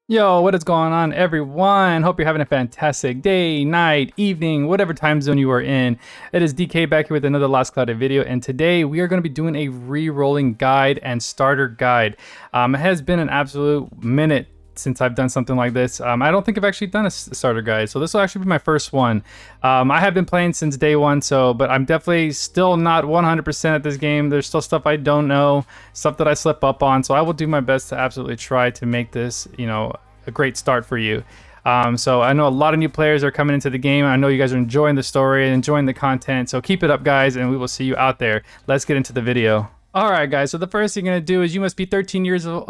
Yo, what is going on, everyone? Hope you're having a fantastic day, night, evening, whatever time zone you are in. It is DK back here with another Last Cloudia video, and today we are going to be doing a re-rolling guide and starter guide. It has been an absolute minute since I've done something like this. I don't think I've actually done a starter guide, so this will actually be my first one. I have been playing since day one, but I'm definitely still not 100% at this game. There's still stuff I don't know, stuff that I slip up on, so I will do my best to absolutely try to make this, a great start for you. So I know a lot of new players are coming into the game. I know you guys are enjoying the story and enjoying the content, so keep it up, guys, and we will see you out there. Let's get into the video. All right, guys, so the first thing you're gonna do is you must be 13 years old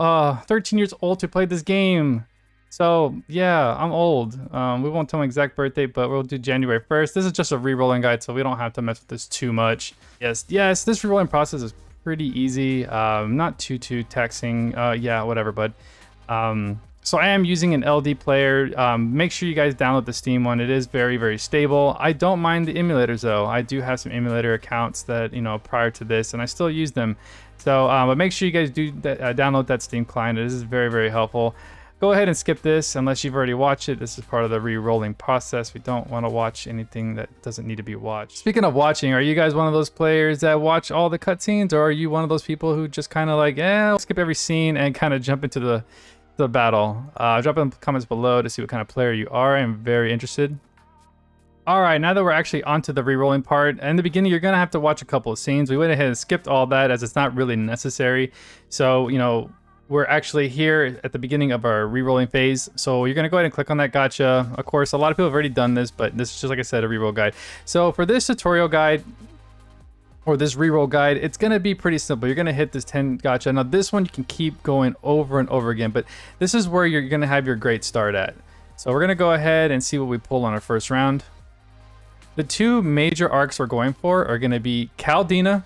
to play this game. So yeah, I'm old. We won't tell my exact birthday, but we'll do January 1st. This is just a re-rolling guide, so we don't have to mess with this too much. Yes, this re-rolling process is pretty easy. Not too taxing. Yeah, whatever, bud. So I am using an LD player. Make sure you guys download the Steam one. It is very stable. I don't mind the emulators though. I do have some emulator accounts that, prior to this, and I still use them. So, but make sure you guys do download that Steam client. This is very helpful. Go ahead and skip this unless you've already watched it. This is part of the re-rolling process. We don't want to watch anything that doesn't need to be watched. Speaking of watching, are you guys one of those players that watch all the cutscenes, or are you one of those people who just kind of like, I'll skip every scene and kind of jump into the battle? Drop in the comments below to see what kind of player you are. I'm very interested. All right, now that we're actually onto the re-rolling part, in the beginning you're gonna have to watch a couple of scenes. We went ahead and skipped all that as it's not really necessary. So, we're actually here at the beginning of our re-rolling phase. So you're gonna go ahead and click on that gotcha. Of course, a lot of people have already done this, but this is just, like I said, a re-roll guide. So for this tutorial guide, or this reroll guide, it's gonna be pretty simple. You're gonna hit this 10 gotcha. Now this one you can keep going over and over again, but this is where you're gonna have your great start at. So we're gonna go ahead and see what we pull on our first round. The two major arcs we're going for are gonna be Cloudia,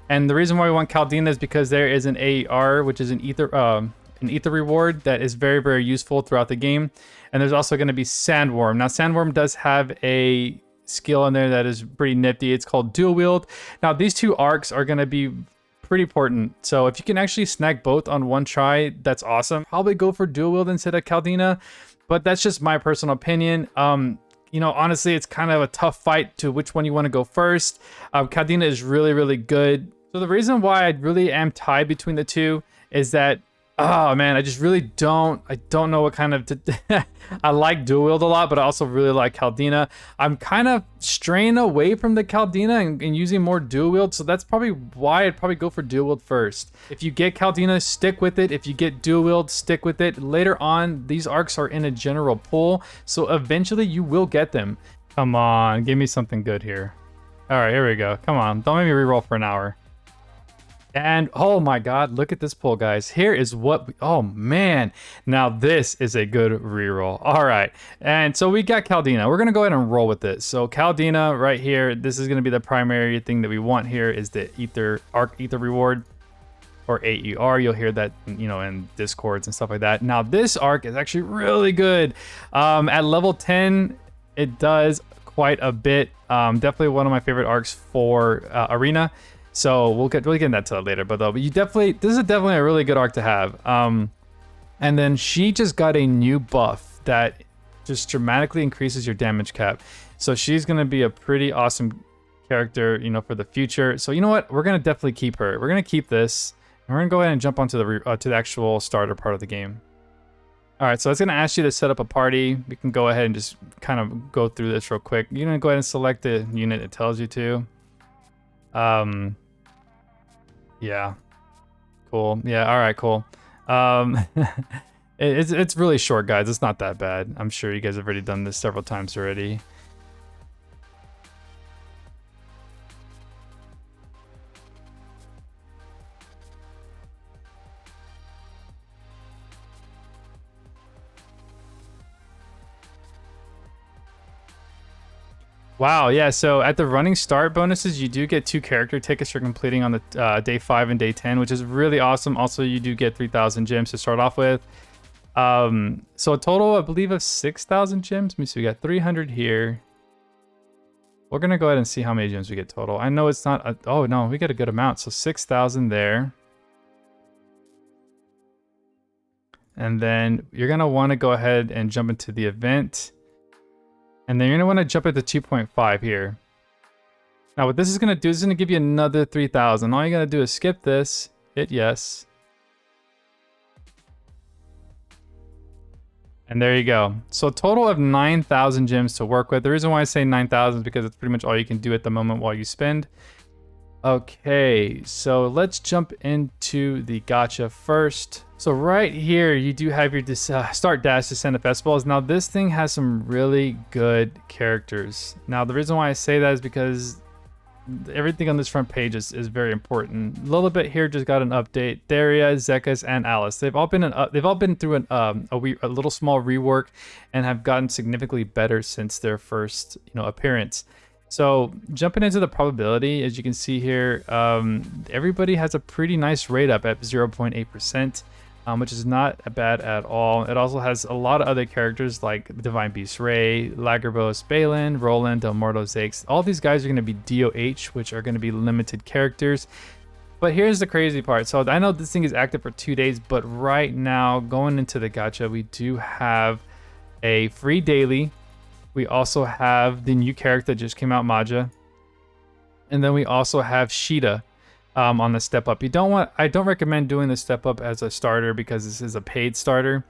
and the reason why we want Cloudia is because there is an AER, which is an ether reward that is very useful throughout the game, and there's also gonna be Sandworm. Now Sandworm does have a skill in there that is pretty nifty. It's called dual wield. Now these two arcs are going to be pretty important, so if you can actually snag both on one try, that's awesome. Probably go for dual wield instead of Cloudia, but that's just my personal opinion. Honestly, it's kind of a tough fight to which one you want to go first. Cloudia is really good. So the reason why I really am tied between the two is that, oh man, I just really don't know what kind of I like dual wield a lot, but I also really like Cloudia. I'm kind of straying away from the Cloudia and using more dual wield, so that's probably why I'd probably go for dual wield first. If you get Cloudia, stick with it. If you get dual wield, stick with it. Later on, these arcs are in a general pool, so eventually you will get them. Come on, give me something good here. All right, here we go. Come on, don't make me reroll for an hour. And oh my god, look at this pull, guys. Here is what oh man, now this is a good reroll. All right, and so we got Cloudia. We're gonna go ahead and roll with it. So Cloudia right here, this is gonna be the primary thing that we want here, is the ether reward, or AER. You'll hear that in discords and stuff like that. Now this arc is actually really good. At level 10 it does quite a bit. Definitely one of my favorite arcs for arena. So we'll get into that later, but this is definitely a really good arc to have. And then she just got a new buff that just dramatically increases your damage cap. So she's gonna be a pretty awesome character, for the future. So you know what? We're gonna definitely keep her. We're gonna keep this, and we're gonna go ahead and jump onto the actual starter part of the game. All right, so it's gonna ask you to set up a party. We can go ahead and just kind of go through this real quick. You're gonna go ahead and select the unit it tells you to. Yeah, cool. Yeah, all right, cool. It's really short, guys. It's not that bad. I'm sure you guys have already done this several times already. Wow, yeah, so at the running start bonuses, you do get 2 character tickets for completing on the day 5 and day 10, which is really awesome. Also, you do get 3,000 gems to start off with. So a total, I believe, of 6,000 gems. Let me see, we got 300 here. We're gonna go ahead and see how many gems we get total. I know it's not, oh no, we get a good amount. So 6,000 there. and then you're gonna want to go ahead and jump into the event, and then you're gonna want to jump into 2.5 here. Now what this is gonna do is gonna give you another 3,000. All you gotta do is skip this, hit yes, and there you go. So a total of 9,000 gems to work with. The reason why I say 9,000 is because it's pretty much all you can do at the moment while you spend. Okay, so let's jump into the gacha first. So right here, you do have your start dash Descent of Festivals. Now this thing has some really good characters. Now the reason why I say that is because everything on this front page is very important. A little bit here just got an update. Theria, Zekas, and Alice. They've all been through a little small rework and have gotten significantly better since their first appearance. So jumping into the probability, as you can see here, everybody has a pretty nice rate up at 0.8%, which is not bad at all. It also has a lot of other characters like Divine Beast Ray, Lagerboss, Balin, Roland, Del Morto, Zakes. All these guys are going to be DOH, which are going to be limited characters. But here's the crazy part. So I know this thing is active for 2 days, but right now, going into the gacha, we do have a free daily. We also have the new character that just came out, Maja. And then we also have Sheeta on the step up. I don't recommend doing the step up as a starter because this is a paid starter.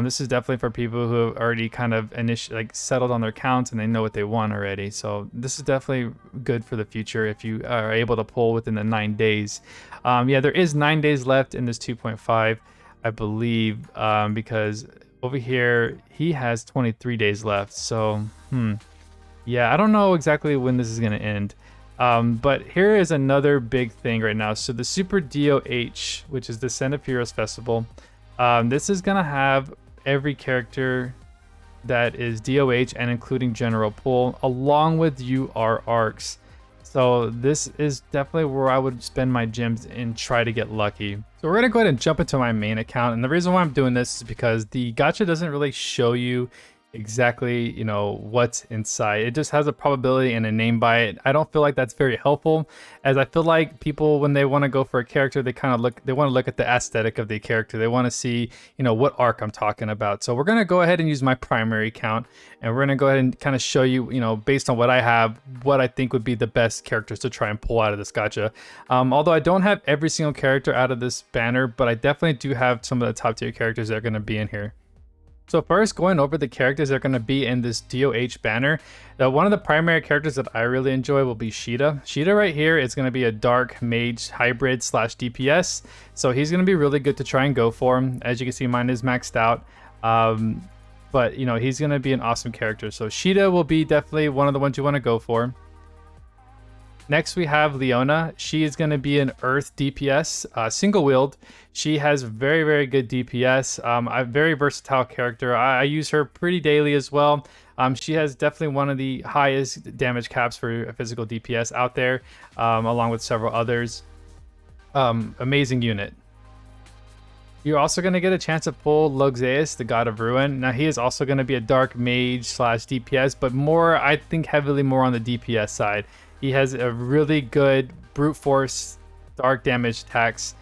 This is definitely for people who have already kind of settled on their counts and they know what they want already. So this is definitely good for the future if you are able to pull within the 9 days. Yeah, there is 9 days left in this 2.5, I believe, because over here he has 23 days left. So yeah, I don't know exactly when this is going to end. But here is another big thing right now. So the Super DOH, which is the Descent of Heroes Festival, this is going to have every character that is DOH and including General Pool, along with Ssr Arcs. So this is definitely where I would spend my gems and try to get lucky. So we're going to go ahead and jump into my main account. And the reason why I'm doing this is because the gacha doesn't really show you exactly what's inside. It just has a probability and a name by it. I don't feel like that's very helpful, as I feel like people, when they want to go for a character, they want to look at the aesthetic of the character. They want to see what arc I'm talking about. So we're going to go ahead and use my primary account, and we're going to go ahead and kind of show you based on what I have, what I think would be the best characters to try and pull out of this gacha. Although I don't have every single character out of this banner, but I definitely do have some of the top tier characters that are going to be in here. So first, going over the characters that are going to be in this DOH banner. One of the primary characters that I really enjoy will be Sheeta. Sheeta right here is going to be a dark mage hybrid / DPS. So he's going to be really good to try and go for him. As you can see, mine is maxed out. But he's going to be an awesome character. So Sheeta will be definitely one of the ones you want to go for. Next, we have Leona. She is going to be an Earth DPS, single wield. She has very, very good DPS. A very versatile character. I use her pretty daily as well. She has definitely one of the highest damage caps for a physical DPS out there, along with several others. Amazing unit. You're also going to get a chance to pull Logzeus, the God of Ruin. Now, he is also going to be a dark mage / DPS, but more, I think, heavily more on the DPS side. He has a really good brute force, dark damage attacks,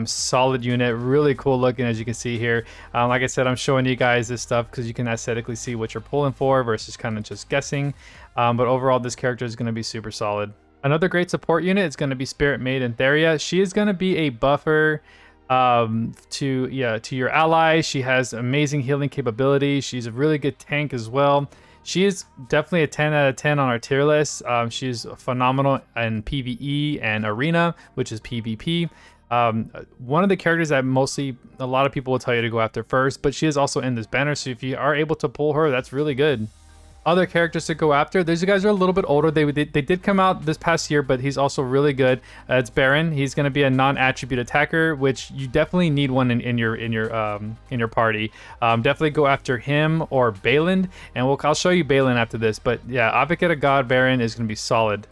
solid unit, really cool looking, as you can see here. Like I said, I'm showing you guys this stuff because you can aesthetically see what you're pulling for versus kind of just guessing. But overall, this character is going to be super solid. Another great support unit is going to be Spirit Maiden Theria. She is going to be a buffer to your allies. She has amazing healing capabilities. She's a really good tank as well. She is definitely a 10 out of 10 on our tier list. She's phenomenal in PvE and Arena, which is PvP. One of the characters that a lot of people will tell you to go after first, but she is also in this banner, so if you are able to pull her, that's really good. Other characters to go after, these guys are a little bit older. They did come out this past year, but he's also really good. It's Baron. He's going to be a non-attribute attacker, which you definitely need one in your party. Definitely go after him or Balin, and I'll show you Balin after this. But yeah, Advocate of God Baron is going to be solid.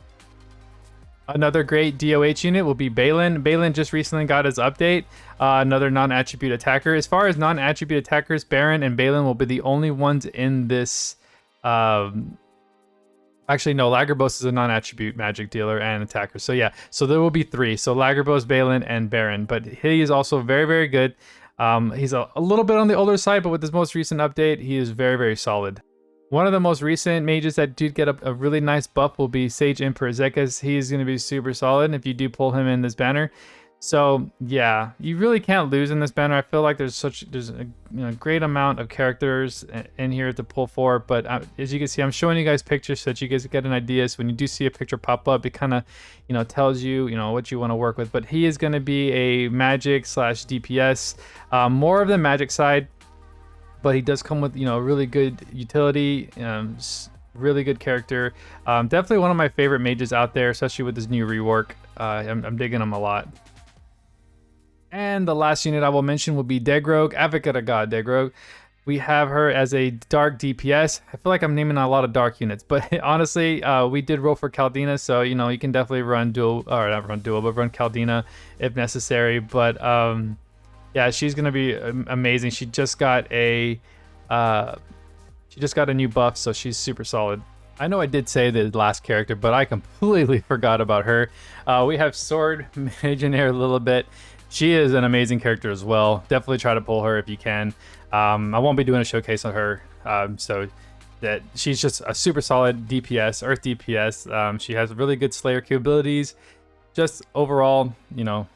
Another great DOH unit will be Balin. Balin just recently got his update. Another non-attribute attacker. As far as non-attribute attackers, Baron and Balin will be the only ones in this. Actually, no, Lagerboss is a non-attribute magic dealer and attacker. So yeah, so there will be 3. So Lagerboss, Balin, and Baron. But he is also very, very good. He's a little bit on the older side, but with this most recent update, he is very, very solid. One of the most recent mages that do get a really nice buff will be Sage Emperor Zekas. He is going to be super solid if you do pull him in this banner. So yeah, you really can't lose in this banner. I feel like there's a great amount of characters in here to pull for, but as you can see, I'm showing you guys pictures so that you guys get an idea. So when you do see a picture pop up, it kind of tells you what you want to work with. But he is going to be a magic / DPS, more of the magic side, but he does come with really good utility, really good character. Definitely one of my favorite mages out there, especially with this new rework. I'm digging him a lot. And the last unit I will mention will be Degrogue, Advocate of God Degrogue. We have her as a dark DPS. I feel like I'm naming a lot of dark units, but honestly, we did roll for Caldina, so you can definitely run dual, or not run dual, but run Caldina if necessary. But yeah, she's gonna be amazing. She just got a new buff, so she's super solid. I know I did say the last character, but I completely forgot about her. We have Sword Mage in here a little bit. She is an amazing character as well. Definitely try to pull her if you can. I won't be doing a showcase on her, so that she's just a super solid DPS, Earth DPS. She has really good Slayer capabilities. Just overall,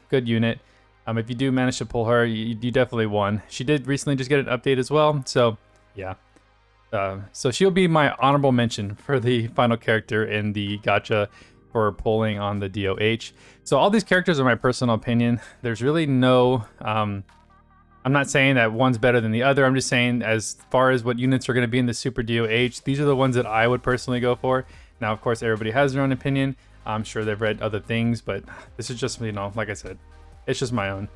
good unit. If you do manage to pull her, you definitely won. She did recently just get an update as well, so yeah. So she'll be my honorable mention for the final character in the gacha for pulling on the DOH. So all these characters are my personal opinion. There's really no, I'm not saying that one's better than the other. I'm just saying as far as what units are going to be in the Super DOH, these are the ones that I would personally go for. Now, of course, everybody has their own opinion. I'm sure they've read other things, but this is just, like I said, it's just my own.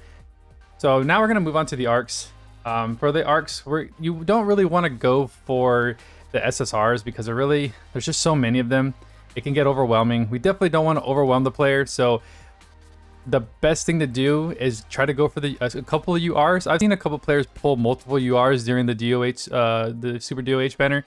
So now we're going to move on to the arcs. For the arcs, you don't really want to go for the SSRs because there's just so many of them. It can get overwhelming. We definitely don't want to overwhelm the player, so the best thing to do is try to go for a couple of URs. I've seen a couple players pull multiple URs during the DOH, the Super DOH banner.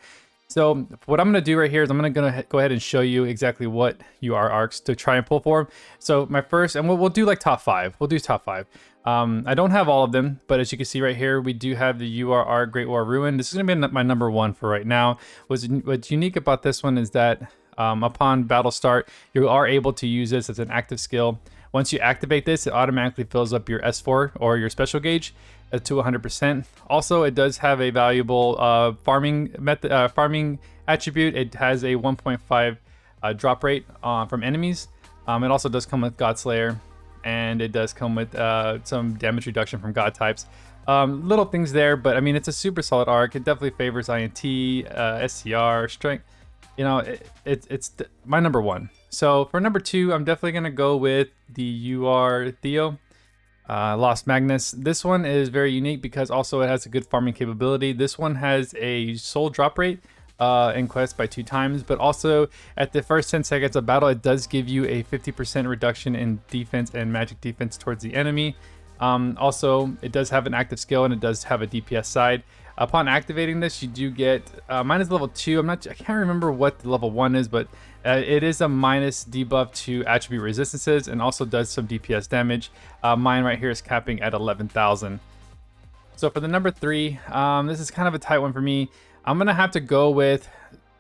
So what I'm going to do right here is I'm going to go ahead and show you exactly what UR arcs to try and pull for. So my first, and we'll do like top 5. We'll do top 5. I don't have all of them, but as you can see right here, we do have the URR Great War Ruin. This is going to be my number 1 for right now. What's unique about this one is that upon battle start, you are able to use this as an active skill. Once you activate this, it automatically fills up your S4 or your special gauge to 100%. Also, it does have a valuable farming attribute. It has a 1.5 drop rate from enemies. It also does come with Godslayer, and it does come with some damage reduction from God types. Little things there, but I mean, it's a super solid arc. It definitely favors INT, SCR, strength. It's my number 1. So for number 2, I'm definitely going to go with the UR Theo, Lost Magnus. This one is very unique because also it has a good farming capability. This one has a soul drop rate in quest by 2 times, but also at the first 10 seconds of battle, it does give you a 50% reduction in defense and magic defense towards the enemy. Also, it does have an active skill and it does have a DPS side. Upon activating this, you do get mine is level 2. I can't remember what the level 1 is, but it is a minus debuff to attribute resistances and also does some DPS damage. Mine right here is capping at 11,000. So for the number 3, this is kind of a tight one for me. I'm gonna have to go with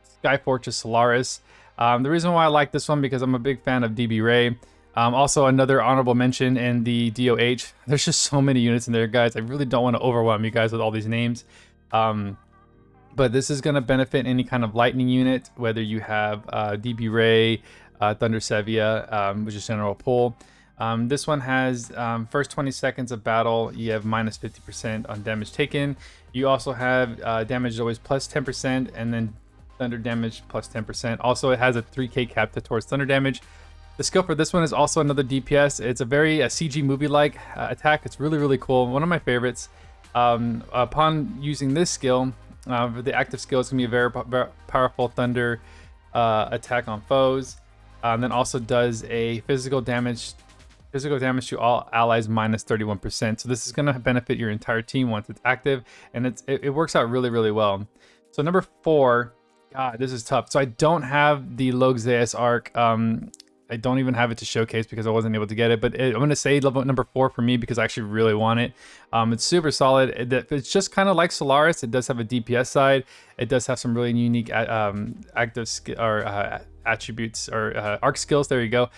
Sky Fortress Solaris. The reason why I like this one because I'm a big fan of DB Ray. Also another honorable mention in the DOH. There's just so many units in there, guys. I really don't want to overwhelm you guys with all these names. But this is going to benefit any kind of lightning unit, whether you have DB Ray, Thunder Sevia, which is general pull. This one has first 20 seconds of battle, you have minus 50% on damage taken. You also have damage always plus 10%, and then thunder damage plus 10%. Also, it has a 3k cap towards thunder damage. The skill for this one is also another DPS. It's a very CG movie-like attack. It's really, really cool. One of my favorites. Upon using this skill, the active skill is going to be a very powerful thunder attack on foes. And then also does a physical damage to all allies minus 31%. So this is going to benefit your entire team once it's active, and it works out really, really well. So number 4, God, this is tough. So I don't have the Ssr Arc I don't even have it to showcase because I wasn't able to get it, but I'm gonna say level number 4 for me because I actually really want it. It's super solid. It's just kind of like Solaris. It does have a DPS side. It does have some really unique active attributes or arc skills. There you go.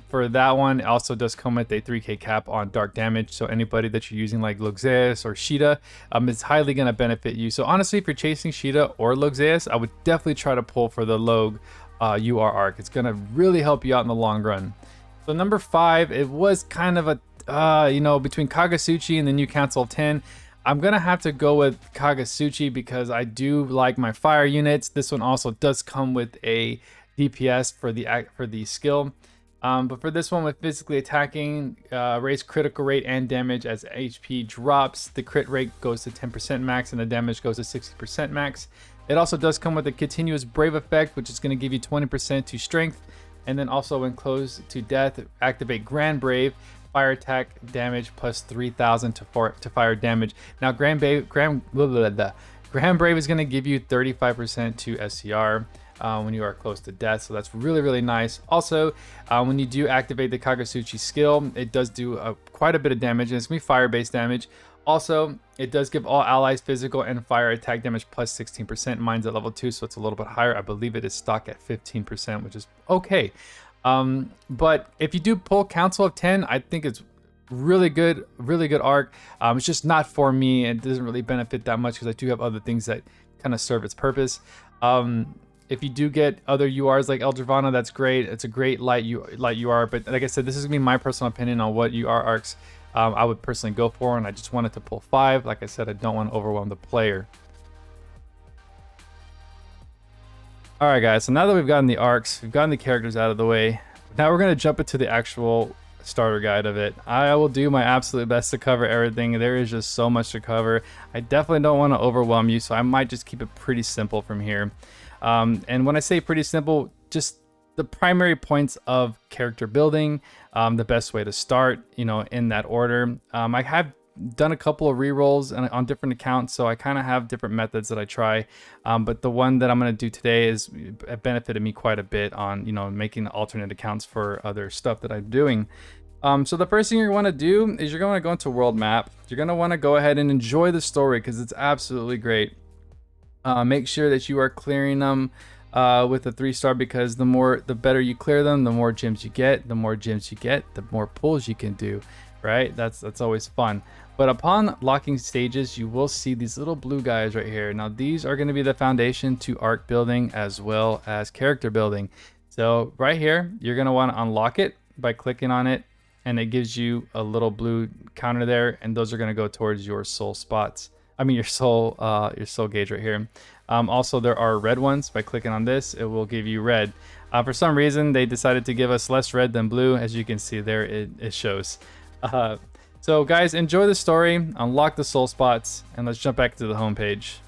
For that one, it also does come with a 3k cap on dark damage. So anybody that you're using like Luxeus or Sheeta, it's highly gonna benefit you. So honestly, if you're chasing Sheeta or Luxeus, I would definitely try to pull for the Log UR arc. It's gonna really help you out in the long run. So number 5, it was kind of a you know, between Kagasuchi and the new Council of 10. I'm gonna have to go with Kagasuchi because I do like my fire units. This one also does come with a DPS for the skill. But for this one, with physically attacking, raise critical rate and damage as HP drops. The crit rate goes to 10% max and the damage goes to 60% max. It also does come with a continuous brave effect, which is going to give you 20% to strength. And then also when close to death, activate Grand Brave, fire attack damage plus 3,000 to fire damage. Now Grand Brave is going to give you 35% to SCR. When you are close to death, so that's really, really nice. Also, when you do activate the Kagasuchi skill, it does do quite a bit of damage, and it's gonna be fire-based damage. Also, it does give all allies physical and fire attack damage plus 16%. Mine's at level 2, so it's a little bit higher. I believe it is stock at 15%, which is okay. But if you do pull Council of 10, I think it's really good arc. It's just not for me. It doesn't really benefit that much because I do have other things that kind of serve its purpose. If you do get other URs like Eldravana, that's great. It's a great light UR, but like I said, this is gonna be my personal opinion on what UR arcs I would personally go for, and I just wanted to pull 5. Like I said, I don't want to overwhelm the player. All right, guys, so now that we've gotten the arcs, we've gotten the characters out of the way, now we're gonna jump into the actual starter guide of it. I will do my absolute best to cover everything. There is just so much to cover. I definitely don't want to overwhelm you, so I might just keep it pretty simple from here. And when I say pretty simple, just the primary points of character building, the best way to start, you know, in that order. I have done a couple of rerolls on different accounts, so I kind of have different methods that I try. But the one that I'm going to do today is benefited me quite a bit on, you know, making alternate accounts for other stuff that I'm doing. So the first thing you want to do is you're going to go into world map. You're going to want to go ahead and enjoy the story because it's absolutely great. Make sure that you are clearing them with a 3-star because the better you clear them, the more gems you get. The more gems you get, the more pulls you can do, right? That's always fun. But upon locking stages, you will see these little blue guys right here. Now these are going to be the foundation to arc building as well as character building. So right here, you're going to want to unlock it by clicking on it, and it gives you a little blue counter there, and those are going to go towards your soul spots. I mean your soul gauge right here. Also, there are red ones. By clicking on this, it will give you red. For some reason, they decided to give us less red than blue. As you can see there, it shows. So guys, enjoy the story, unlock the soul spots, and let's jump back to the home page.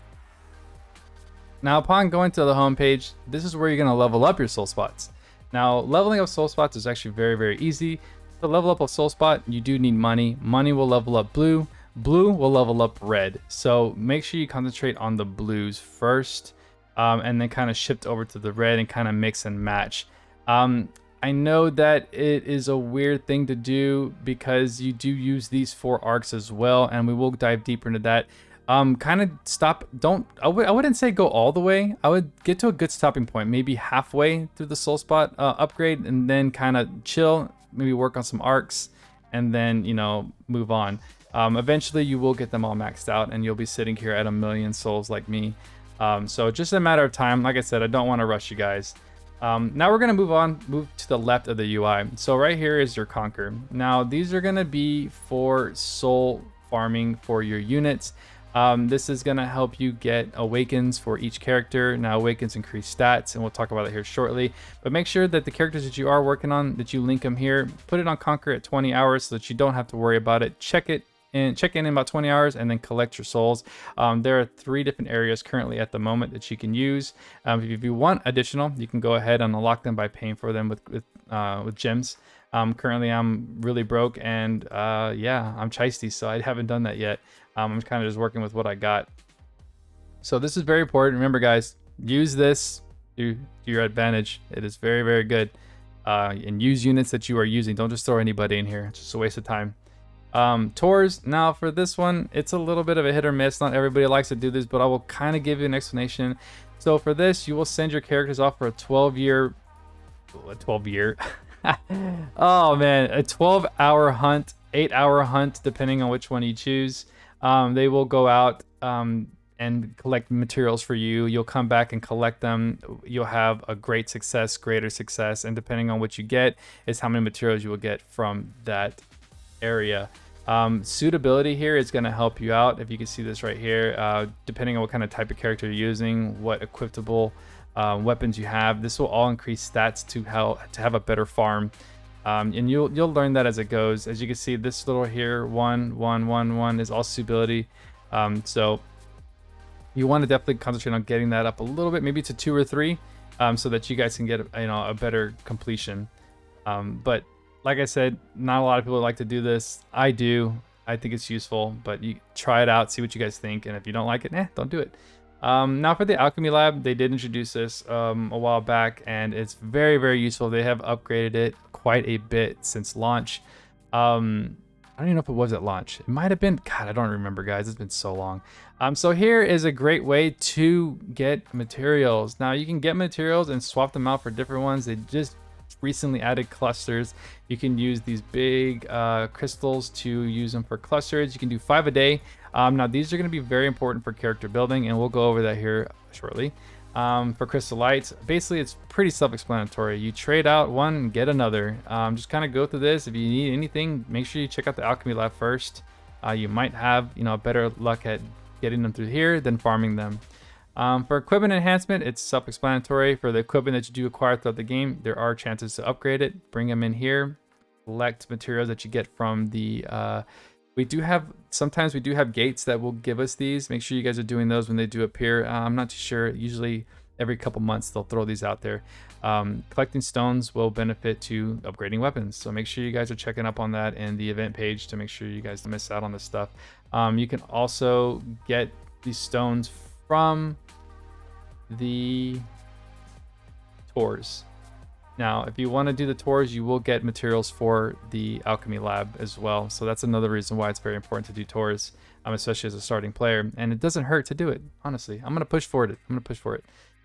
Now, upon going to the home page, this is where you're going to level up your soul spots. Now, leveling up soul spots is actually very, very easy. To level up a soul spot, you do need money. Money will level up blue. Blue will level up red. So make sure you concentrate on the blues first, and then kind of shift over to the red and kind of mix and match. I know that it is a weird thing to do because you do use these 4 arcs as well, and we will dive deeper into that. Kind of stop, I wouldn't say go all the way. I would get to a good stopping point, maybe halfway through the soul spot upgrade, and then kind of chill, maybe work on some arcs, and then, you know, move on. Eventually you will get them all maxed out and you'll be sitting here at 1,000,000 souls like me. So just a matter of time. Like I said, I don't want to rush you guys. Now we're going to move to the left of the UI. So right here is your conquer. Now these are going to be for soul farming for your units. This is going to help you get awakens for each character. Now awakens increase stats, and we'll talk about it here shortly. But make sure that the characters that you are working on, that you link them here, put it on conquer at 20 hours so that you don't have to worry about it. Check in about 20 hours and then collect your souls. There are 3 different areas currently at the moment that you can use. If you want additional, you can go ahead and unlock them by paying for them with gems. Currently I'm really broke, and yeah, I'm chisty, so I haven't done that yet. I'm kind of just working with what I got. So this is very important. Remember guys, use this to your advantage. It is very, very good. and use units that you are using. Don't just throw anybody in here. It's just a waste of time. Tours, now for this one, it's a little bit of a hit or miss. Not everybody likes to do this, but I will kind of give you an explanation. So for this, you will send your characters off for a 12-year oh man, a 12-hour hunt, 8-hour hunt, depending on which one you choose. They will go out and collect materials for you. You'll come back and collect them. You'll have a great success, greater success, and depending on what you get is how many materials you will get from that area. Suitability here is going to help you out. If you can see this right here, depending on what kind of type of character you're using, what equipable weapons you have, this will all increase stats to have a better farm. And you'll learn that as it goes. As you can see, this little here 1 1 1 1 is all suitability. So you want to definitely concentrate on getting that up a little bit, maybe to 2 or 3, so that you guys can get a better completion. But like I said, not a lot of people like to do this. I do. I think it's useful, but you try it out, see what you guys think, and if you don't like it, don't do it. Now for the Alchemy Lab, they did introduce this a while back, and it's very, very useful. They have upgraded it quite a bit since launch. I don't even know if it was at launch. It might have been. God, I don't remember, guys. It's been so long. So here is a great way to get materials. Now you can get materials and swap them out for different ones. They just recently added clusters. You can use these big crystals to use them for clusters. You can do 5 a day. Now these are going to be very important for character building, and we'll go over that here shortly. For crystal lights, basically it's pretty self-explanatory. You trade out one and get another. Just kind of go through this. If you need anything, make sure you check out the Alchemy Lab first. You might have better luck at getting them through here than farming them. For equipment enhancement, it's self-explanatory. For the equipment that you do acquire throughout the game, there are chances to upgrade it. Bring them in here. Collect materials that you get from the sometimes we do have gates that will give us these. Make sure you guys are doing those when they do appear. I'm not too sure. Usually every couple months they'll throw these out there. Collecting stones will benefit to upgrading weapons, so make sure you guys are checking up on that in the event page to make sure you guys don't miss out on this stuff. You can also get these stones from the tours. Now, if you want to do the tours, you will get materials for the Alchemy Lab as well. So that's another reason why it's very important to do tours, especially as a starting player. And it doesn't hurt to do it, honestly. I'm going to push for it.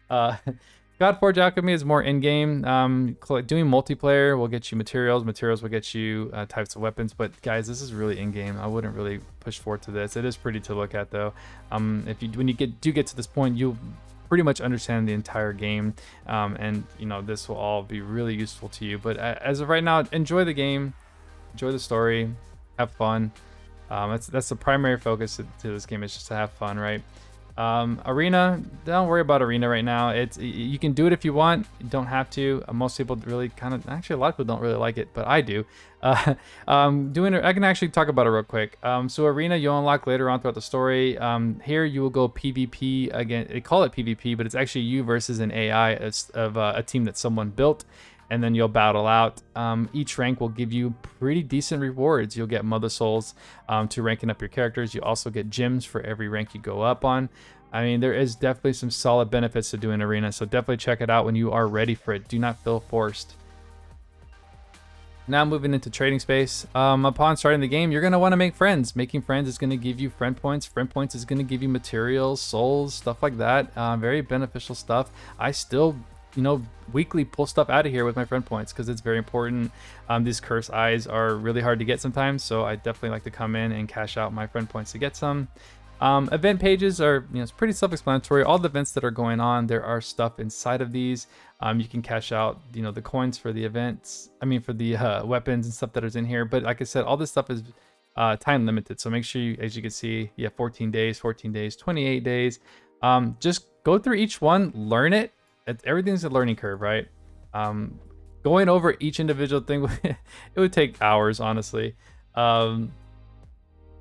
Godforge Alchemy is more in-game. Doing multiplayer will get you materials. Materials will get you types of weapons. But guys, this is really in-game. I wouldn't really push forward to this. It is pretty to look at, though. When you do get to this point, you'll pretty much understand the entire game, and this will all be really useful to you. But as of right now, enjoy the game, enjoy the story, have fun. That's the primary focus to this game, is just to have fun, right? Arena, don't worry about arena right now. You can do it if you want. You don't have to. Most people really actually a lot of people don't really like it, but I do. I can actually talk about it real quick. So arena you'll unlock later on throughout the story. Here you will go PvP again. They call it PvP, but it's actually you versus an AI of a team that someone built, and then you'll battle out. Each rank will give you pretty decent rewards. You'll get mother souls to ranking up your characters. You also get gems for every rank you go up on. I mean, there is definitely some solid benefits to doing arena, so definitely check it out when you are ready for it. Do not feel forced. Now moving into trading space. Upon starting the game, you're going to want to make friends. Making friends is going to give you friend points. Friend points is going to give you materials, souls, stuff like that. Very beneficial stuff. I still weekly pull stuff out of here with my friend points because it's very important. These curse eyes are really hard to get sometimes, so I definitely like to come in and cash out my friend points to get some. Event pages are it's pretty self-explanatory. All the events that are going on, there are stuff inside of these. You can cash out the coins for the events, for the weapons and stuff that is in here. But like I said, all this stuff is time limited, so make sure you, as you can see, you have 14 days, 28 days. Just go through each one, learn it. Everything's a learning curve, right? Going over each individual thing, it would take hours, honestly.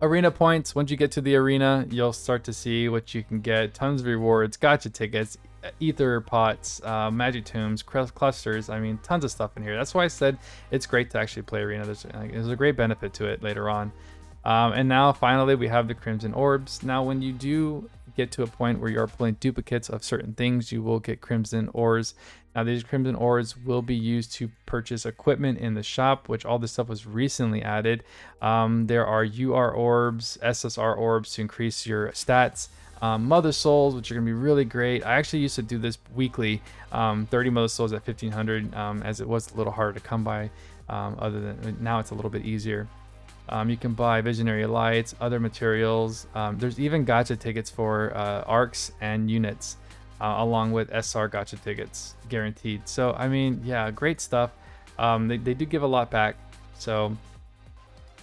Arena points, once you get to the arena, you'll start to see what you can get. Tons of rewards, gotcha tickets, ether pots, magic tombs, clusters. Tons of stuff in here. That's why I said it's great to actually play arena. There's a great benefit to it later on. And now finally we have the Crimson Orbs. Now when you do get to a point where you are pulling duplicates of certain things, you will get crimson ores. Now these crimson ores will be used to purchase equipment in the shop, which all this stuff was recently added. There are UR orbs, SSR orbs to increase your stats. Mother souls, which are gonna be really great. I actually used to do this weekly, 30 mother souls at 1500, as it was a little harder to come by. Other than now it's a little bit easier. You can buy visionary lights, other materials. There's even gacha tickets for arcs and units, along with SR gacha tickets guaranteed. So I mean, yeah, great stuff. They do give a lot back, so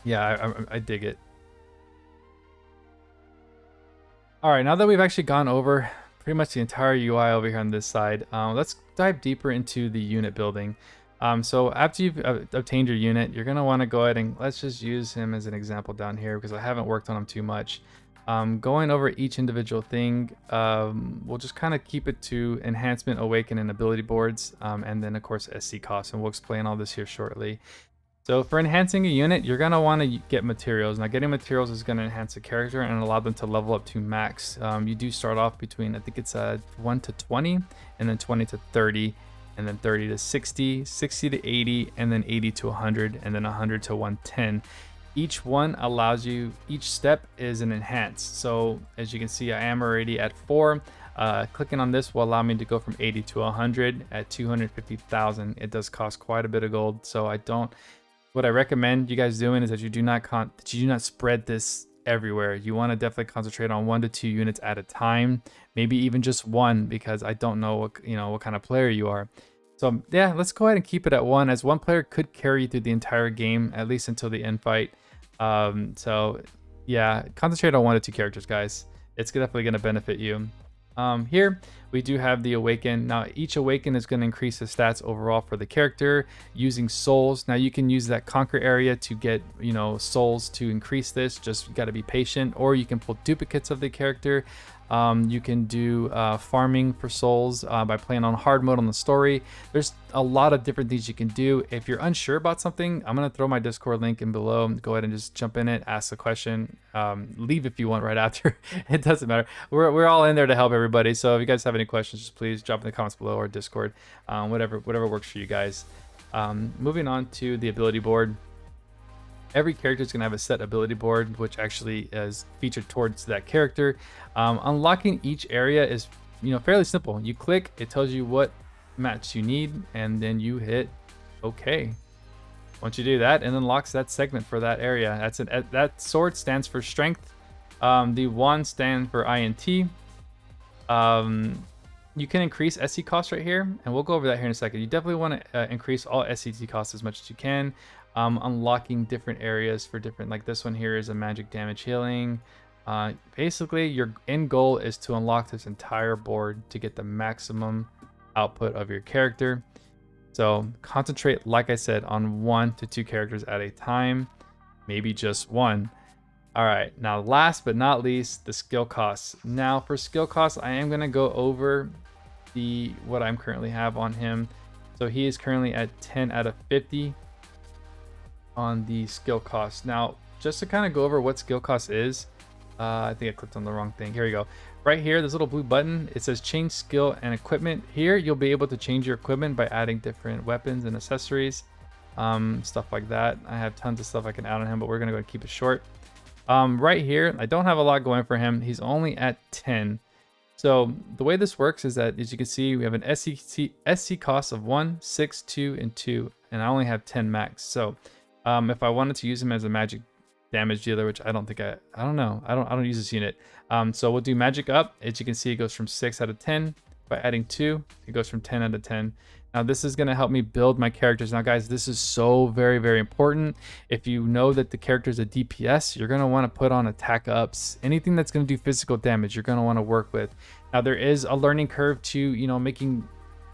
yeah, I dig it. All right, now that we've actually gone over pretty much the entire UI over here on this side, let's dive deeper into the unit building. So after you've obtained your unit, you're gonna want to go ahead and let's just use him as an example down here because I haven't worked on him too much. Going over each individual thing, we'll just kind of keep it to enhancement, awaken, and ability boards, and then of course SC costs, and we'll explain all this here shortly. So for enhancing a unit, you're gonna want to get materials. Now getting materials is gonna enhance the character and allow them to level up to max. You do start off between, I think it's 1 to 20, and then 20 to 30. And then 30 to 60, 60 to 80, and then 80 to 100, and then 100 to 110. Each one allows you, each step is an enhance. So as you can see, I am already at 4. Clicking on this will allow me to go from 80 to 100 at 250,000. It does cost quite a bit of gold, so what I recommend you guys doing is that you do not spread this everywhere. You want to definitely concentrate on 1 to 2 units at a time, maybe even just 1, because I don't know what kind of player you are. So yeah, let's go ahead and keep it at 1, as 1 player could carry you through the entire game, at least until the end fight. So yeah, concentrate on 1 to 2 characters, guys. It's definitely going to benefit you. Here we do have the awaken. Now each awaken is going to increase the stats overall for the character using souls. Now you can use that conquer area to get souls to increase this. Just got to be patient, or you can pull duplicates of the character. You can do farming for souls by playing on hard mode on the story. There's a lot of different things you can do. If you're unsure about something, I'm going to throw my Discord link in below. Go ahead and just jump in it, ask a question, leave if you want right after. It doesn't matter. We're all in there to help everybody. So if you guys have any questions, just please drop in the comments below or Discord, whatever works for you guys. Moving on to the ability board. Every character is going to have a set ability board, which actually is featured towards that character. Unlocking each area is, fairly simple. You click, it tells you what match you need, and then you hit OK. Once you do that, it unlocks that segment for that area. That sword stands for strength. The wand stands for INT. You can increase SC costs right here, and we'll go over that here in a second. You definitely want to increase all SCT costs as much as you can. Unlocking different areas for different, like this one here is a magic damage healing. Basically your end goal is to unlock this entire board to get the maximum output of your character. So concentrate, like I said, on 1 to 2 characters at a time, maybe just 1. All right, now last but not least, the skill costs. Now for skill costs, I am going to go over what I'm currently have on him. So he is currently at 10 out of 50 on the skill cost. Now just to kind of go over what skill cost is, I think I clicked on the wrong thing. Here we go. Right here, this little blue button, it says change skill and equipment. Here you'll be able to change your equipment by adding different weapons and accessories, stuff like that. I have tons of stuff I can add on him, but we're gonna go and keep it short. Right here, I don't have a lot going for him. He's only at 10. So the way this works is that, as you can see, we have an SC cost of 1, 6, 2, and 2, and I only have 10 max. So if I wanted to use him as a magic damage dealer, which I don't think I don't know. I don't use this unit. So we'll do magic up. As you can see, it goes from 6 out of 10. By adding 2, it goes from 10 out of 10. Now this is going to help me build my characters. Now guys, this is so very, very important. If you know that the character is a DPS, you're going to want to put on attack ups. Anything that's going to do physical damage, you're going to want to work with. Now there is a learning curve to, making,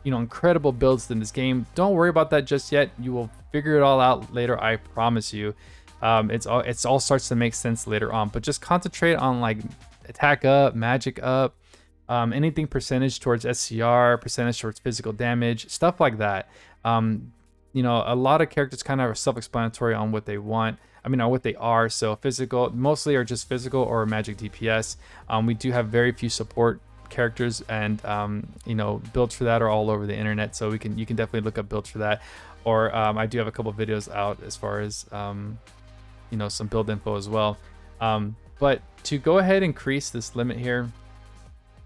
incredible builds in this game. Don't worry about that just yet. You will figure it all out later, I promise you. It's all starts to make sense later on, but just concentrate on like attack up, magic up, anything percentage towards SCR, percentage towards physical damage, stuff like that. you know, a lot of characters kind of are self-explanatory on what they want. I mean, on what they are. So physical, mostly are just physical or magic DPS. We do have very few support characters, and you know, builds for that are all over the internet. So you can definitely look up builds for that. Or I do have a couple videos out as far as you know, some build info as well. But to go ahead and increase this limit here,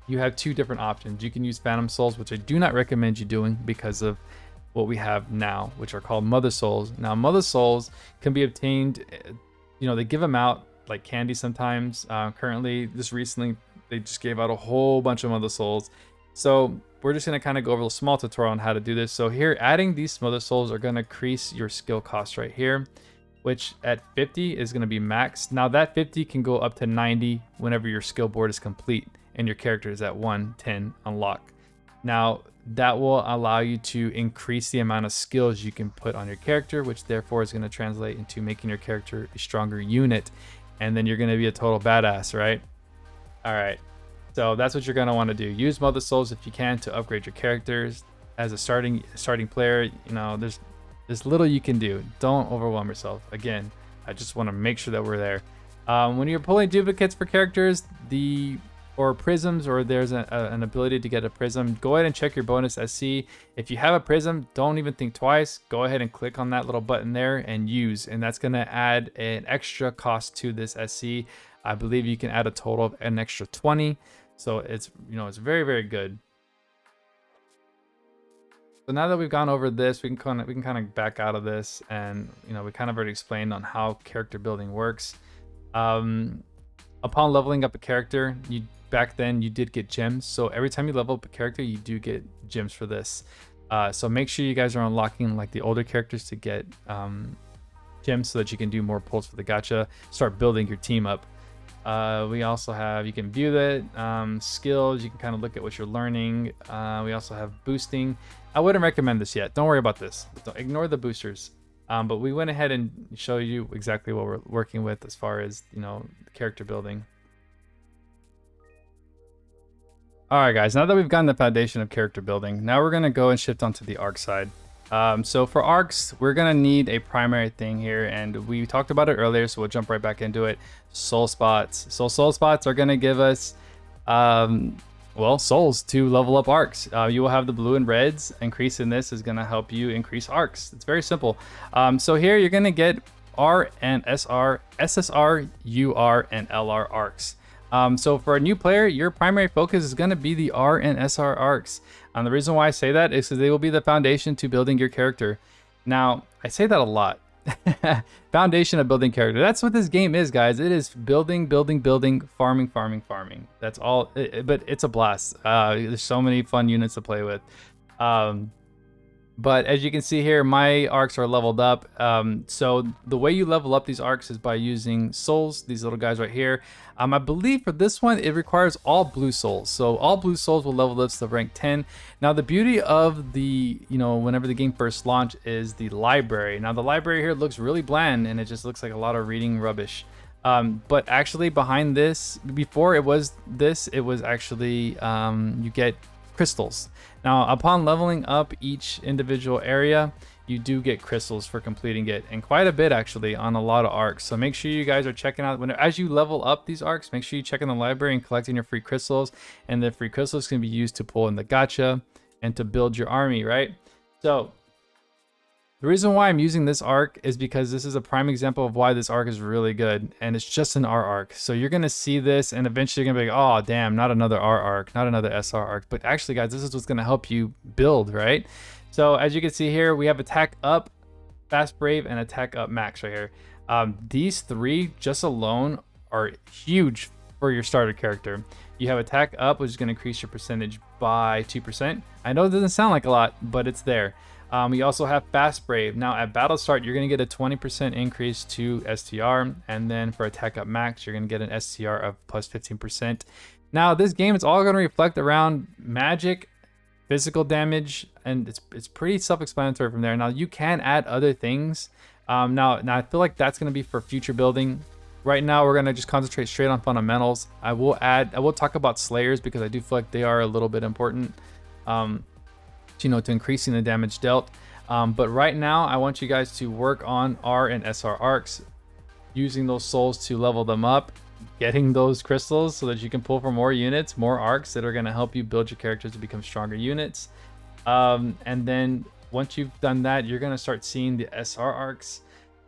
you have two different options. You can use Phantom Souls, which I do not recommend you doing because of what we have now, which are called Mother Souls. Now, Mother Souls can be obtained, you know, they give them out like candy sometimes. Currently, just recently, they just gave out a whole bunch of Mother Souls. So we're just gonna kind of go over a small tutorial on how to do this. So here, adding these Mother Souls are gonna increase your skill cost right here, which at 50 is gonna be maxed. Now that 50 can go up to 90 whenever your skill board is complete and your character is at 110 unlock. Now that will allow you to increase the amount of skills you can put on your character, which therefore is gonna translate into making your character a stronger unit. And then you're gonna be a total badass, right? All right, so that's what you're gonna wanna do. Use Mother Souls if you can to upgrade your characters. As a starting player, you know, there's little you can do. Don't overwhelm yourself. Again, I just wanna make sure that we're there. When you're pulling duplicates for characters, or prisms, or there's an ability to get a prism, go ahead and check your bonus SC. If you have a prism, don't even think twice. Go ahead and click on that little button there and use, and that's gonna add an extra cost to this SC. I believe you can add a total of an extra 20. So it's, you know, it's very, very good. So now that we've gone over this, we can kind of back out of this, and you know, we kind of already explained on how character building works. Upon leveling up a character, back then you did get gems. So every time you level up a character, you do get gems for this. So make sure you guys are unlocking like the older characters to get gems so that you can do more pulls for the gacha. Start building your team up. We also have, you can view that, skills, you can kind of look at what you're learning. We also have boosting. I wouldn't recommend this yet. Don't worry about this. Don't ignore the boosters. But we went ahead and show you exactly what we're working with as far as, you know, character building. All right, guys, now that we've gotten the foundation of character building, now we're gonna go and shift onto the arc side. So for arcs, we're gonna need a primary thing here, and we talked about it earlier, so we'll jump right back into it. Soul spots. So soul spots are gonna give us, well, souls to level up arcs. You will have the blue and reds. Increase in this is gonna help you increase arcs. It's very simple. So here you're gonna get R and SR, SSR, UR, and LR arcs. So for a new player, your primary focus is going to be the R and SR arcs. And the reason why I say that is because they will be the foundation to building your character. Now, I say that a lot. Foundation of building character. That's what this game is, guys. It is building, building, building, farming, farming, farming. That's all. But it's a blast. There's so many fun units to play with. But as you can see here, my arcs are leveled up. So the way you level up these arcs is by using souls, these little guys right here. I believe for this one, it requires all blue souls. So all blue souls will level up to rank 10. Now the beauty of the, you know, whenever the game first launched is the library. Now the library here looks really bland and it just looks like a lot of reading rubbish. But actually behind this, before it was this, it was actually, you get crystals. Now, upon leveling up each individual area, you do get crystals for completing it, and quite a bit actually on a lot of arcs. So make sure you guys are checking out, as you level up these arcs, make sure you check in the library and collecting your free crystals, and the free crystals can be used to pull in the gacha and to build your army, right? So the reason why I'm using this arc is because this is a prime example of why this arc is really good, and it's just an R arc. So you're gonna see this and eventually you're gonna be like, oh damn, not another R arc, not another SR arc. But actually guys, this is what's gonna help you build, right? So as you can see here, we have attack up, fast brave, and attack up max right here. These three just alone are huge for your starter character. You have attack up, which is gonna increase your percentage by 2%. I know it doesn't sound like a lot, but it's there. We also have Fast Brave. Now at battle start, you're going to get a 20% increase to STR, and then for attack up max, you're going to get an STR of plus 15%. Now this game is all going to reflect around magic, physical damage, and it's pretty self-explanatory from there. Now you can add other things. Now I feel like that's going to be for future building. Right now we're going to just concentrate straight on fundamentals. I will talk about slayers because I do feel like they are a little bit important. You know, to increasing the damage dealt. But right now, I want you guys to work on R and SR Arcs, using those souls to level them up, getting those crystals so that you can pull for more units, more arcs that are going to help you build your characters to become stronger units. And then once you've done that, you're going to start seeing the SR Arcs.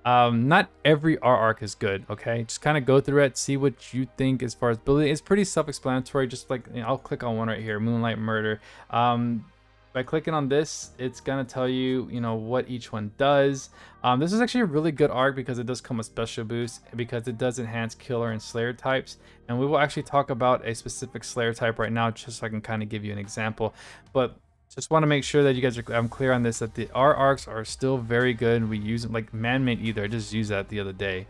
Not every R arc is good, okay? Just kind of go through it, see what you think as far as building. It's pretty self-explanatory. Just like, you know, I'll click on one right here, Moonlight Murder. By clicking on this, it's gonna tell you, you know, what each one does. This is actually a really good arc because it does come with special boosts, because it does enhance killer and slayer types. And we will actually talk about a specific slayer type right now, just so I can kind of give you an example. But just want to make sure that you guys are, I'm clear on this, that the R arcs are still very good. We use them like Man-Made Ether. I just used that the other day.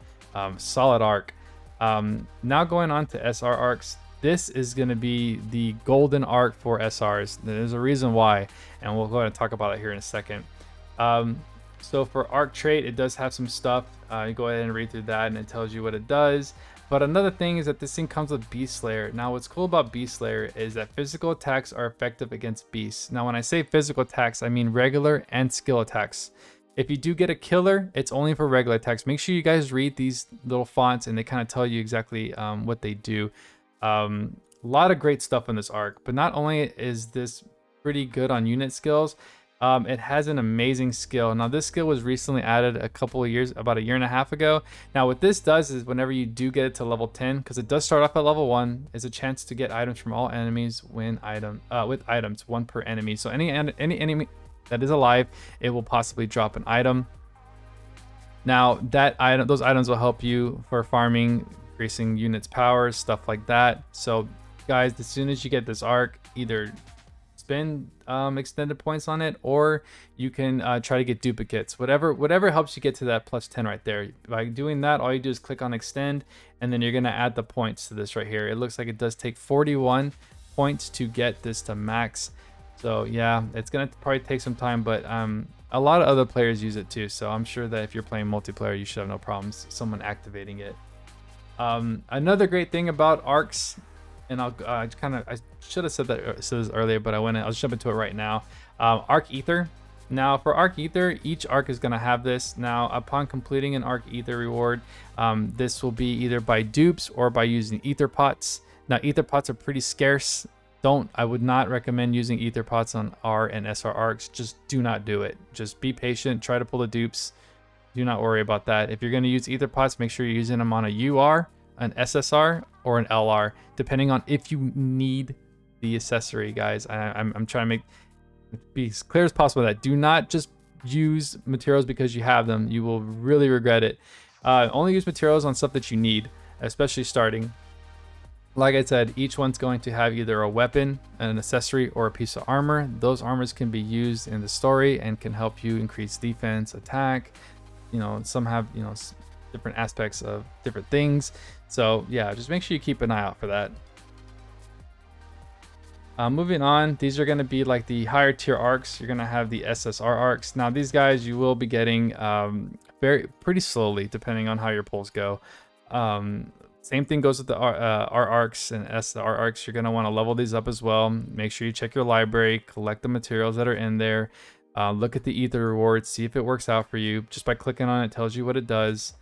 Solid arc. Now going on to SR arcs. This is going to be the golden arc for SRs. There's a reason why, and we'll go ahead and talk about it here in a second. So for arc trait, it does have some stuff. You go ahead and read through that, and it tells you what it does. But another thing is that this thing comes with Beast Slayer. Now what's cool about Beast Slayer is that physical attacks are effective against beasts. Now when I say physical attacks, I mean regular and skill attacks. If you do get a killer, it's only for regular attacks. Make sure you guys read these little fonts, and they kind of tell you exactly what they do. A lot of great stuff in this arc, but not only is this pretty good on unit skills, it has an amazing skill. Now this skill was recently added a couple of years, about 1.5 years ago. Now what this does is whenever you do get it to level 10, because it does start off at level 1, is a chance to get items from all enemies with items, 1 per enemy. So any enemy that is alive, it will possibly drop an item. Now those items will help you for farming, increasing units' powers, stuff like that. So guys, as soon as you get this arc, either spend extended points on it, or you can try to get duplicates. Whatever helps you get to that plus 10 right there. By doing that, all you do is click on extend, and then you're going to add the points to this right here. It looks like it does take 41 points to get this to max. So yeah, it's going to probably take some time, but a lot of other players use it too. So I'm sure that if you're playing multiplayer, you should have no problems someone activating it. Another great thing about arcs, and I should have said this earlier, but I'll jump into it right now. Arc Ether. Now for Arc Ether, each arc is going to have this. Now upon completing an Arc Ether reward, this will be either by dupes or by using ether pots. Now ether pots are pretty scarce. I would not recommend using ether pots on R and SR arcs. Just do not do it. Just be patient, try to pull the dupes. Do not worry about that. If you're going to use ether pots, make sure you're using them on a UR, an SSR, or an LR, depending on if you need the accessory, guys. I'm trying to make it be as clear as possible that do not just use materials because you have them. You will really regret it. Only use materials on stuff that you need, especially starting. Like I said, each one's going to have either a weapon, an accessory, or a piece of armor. Those armors can be used in the story and can help you increase defense, attack. You know, some have, you know, different aspects of different things. So yeah, just make sure you keep an eye out for that. Moving on, these are going to be like the higher tier arcs. You're going to have the SSR arcs. Now these guys you will be getting pretty slowly depending on how your pulls go. Same thing goes with the R arcs and SR arcs. You're going to want to level these up as well. Make sure you check your library, collect the materials that are in there. Look at the ether rewards, see if it works out for you. Just by clicking on it, tells you what it does.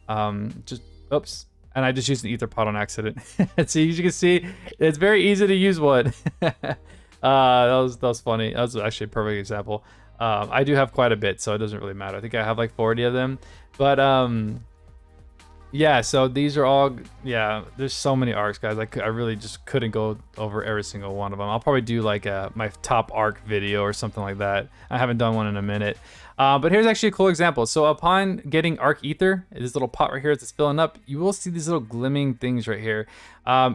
Oops, and I just used an ether pot on accident. So as you can see, it's very easy to use one. that was funny. That was actually a perfect example. I do have quite a bit, so it doesn't really matter. I think I have like 40 of them, but yeah, so these are all, yeah, there's so many arcs, guys. I really just couldn't go over every single one of them. I'll probably do like my top arc video or something like that. I haven't done one in a minute. But here's actually a cool example. So upon getting Arc Ether, this little pot right here that's filling up, you will see these little glimming things right here.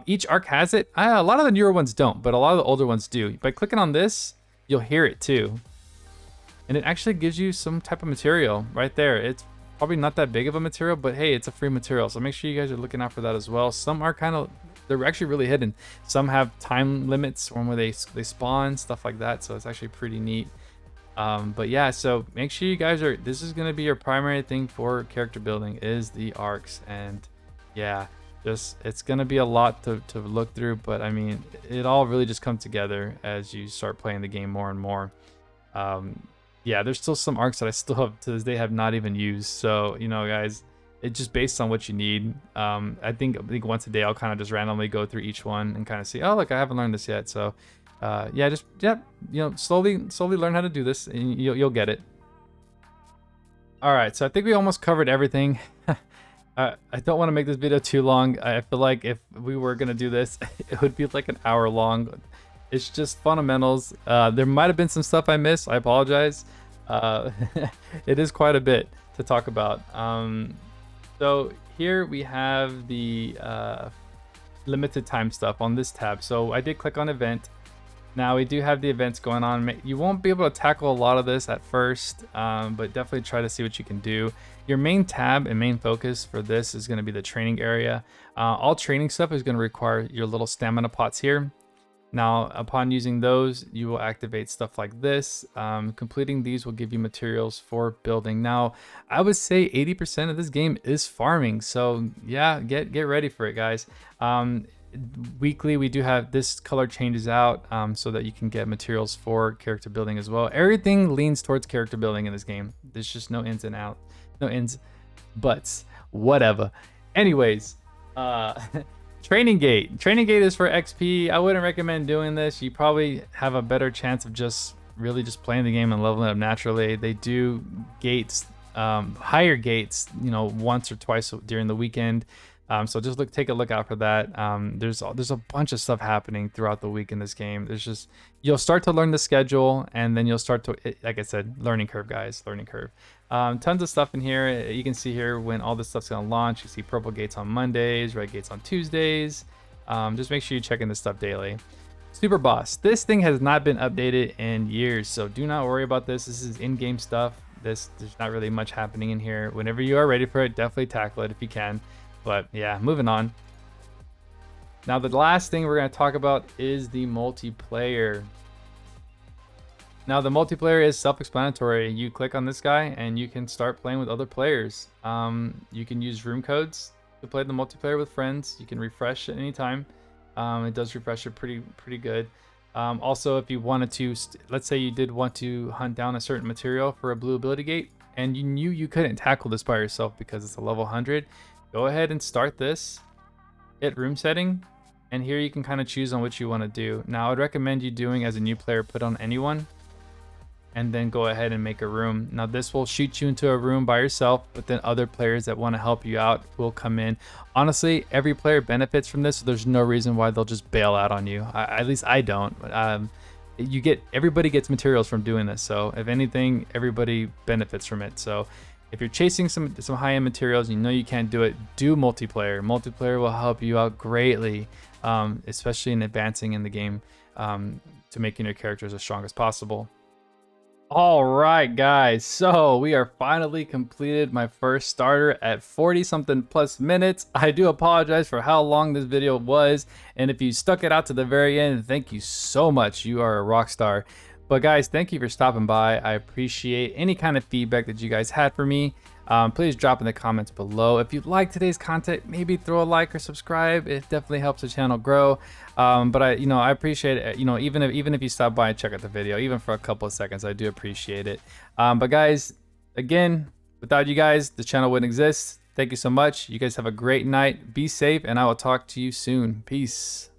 Each arc has it. A lot of the newer ones don't, but a lot of the older ones do. By clicking on this, you'll hear it too. And it actually gives you some type of material right there. It's probably not that big of a material, but hey, it's a free material, so make sure you guys are looking out for that as well. Some are they're actually really hidden. Some have time limits on where they spawn, stuff like that, so it's actually pretty neat. But yeah, so make sure you guys this is going to be your primary thing for character building, is the arcs. And yeah, it's going to be a lot to look through, but I mean, it all really just comes together as you start playing the game more and more. yeah, there's still some arcs that I still have to this day have not even used. So, you know, guys, it's just based on what you need. I think once a day I'll kind of just randomly go through each one and kind of see, oh, look, I haven't learned this yet. So, yeah, you know, slowly learn how to do this, and you'll get it. All right, so I think we almost covered everything. I don't want to make this video too long. I feel like if we were gonna do this, it would be like an hour long. It's just fundamentals. There might have been some stuff I missed. I apologize. It is quite a bit to talk about. So here we have the limited time stuff on this tab. So I did click on event. Now we do have the events going on. You won't be able to tackle a lot of this at first, but definitely try to see what you can do. Your main tab and main focus for this is going to be the training area. All training stuff is going to require your little stamina pots here. Now, upon using those, you will activate stuff like this. Completing these will give you materials for building. Now, I would say 80% of this game is farming. So yeah, get ready for it, guys. Weekly, we do have this color changes out so that you can get materials for character building as well. Everything leans towards character building in this game. There's just no ins and outs, no ins, buts, whatever. Anyways, Training Gate is for XP. I wouldn't recommend doing this. You probably have a better chance of just really just playing the game and leveling up naturally. They do gates, higher gates, you know, once or twice during the weekend. So just take a look out for that. There's a bunch of stuff happening throughout the week in this game. There's just, you'll start to learn the schedule, and then you'll start to, like I said, learning curve, guys, learning curve. Tons of stuff in here. You can see here when all this stuff's gonna launch. You see purple gates on Mondays, red gates on Tuesdays. Just make sure you're checking this stuff daily. Super Boss. This thing has not been updated in years, so do not worry about this. This is in-game stuff. There's not really much happening in here. Whenever you are ready for it, definitely tackle it if you can. But yeah, moving on. Now the last thing we're going to talk about is the multiplayer. Now the multiplayer is self-explanatory. You click on this guy and you can start playing with other players. You can use room codes to play the multiplayer with friends. You can refresh at any time. It does refresh it pretty good. Also, if you wanted to, let's say you did want to hunt down a certain material for a blue ability gate and you knew you couldn't tackle this by yourself because it's a level 100, go ahead and start this, hit room setting, and here you can kind of choose on what you want to do. Now, I'd recommend you doing as a new player, put on anyone, and then go ahead and make a room. Now, this will shoot you into a room by yourself, but then other players that want to help you out will come in. Honestly, every player benefits from this, so there's no reason why they'll just bail out on you. At least I don't. Everybody gets materials from doing this, so if anything, everybody benefits from it. So if you're chasing some high-end materials and you know you can't do it, do multiplayer. Multiplayer will help you out greatly, especially in advancing in the game, to making your characters as strong as possible. All right, guys, so we are finally completed my first starter at 40-something plus minutes. I do apologize for how long this video was, and if you stuck it out to the very end, thank you so much. You are a rock star. But guys, thank you for stopping by. I appreciate any kind of feedback that you guys had for me. Please drop in the comments below. If you like today's content, maybe throw a like or subscribe. It definitely helps the channel grow. But I appreciate it. Even if you stop by and check out the video, even for a couple of seconds, I do appreciate it. But guys, again, without you guys, the channel wouldn't exist. Thank you so much. You guys have a great night. Be safe, and I will talk to you soon. Peace.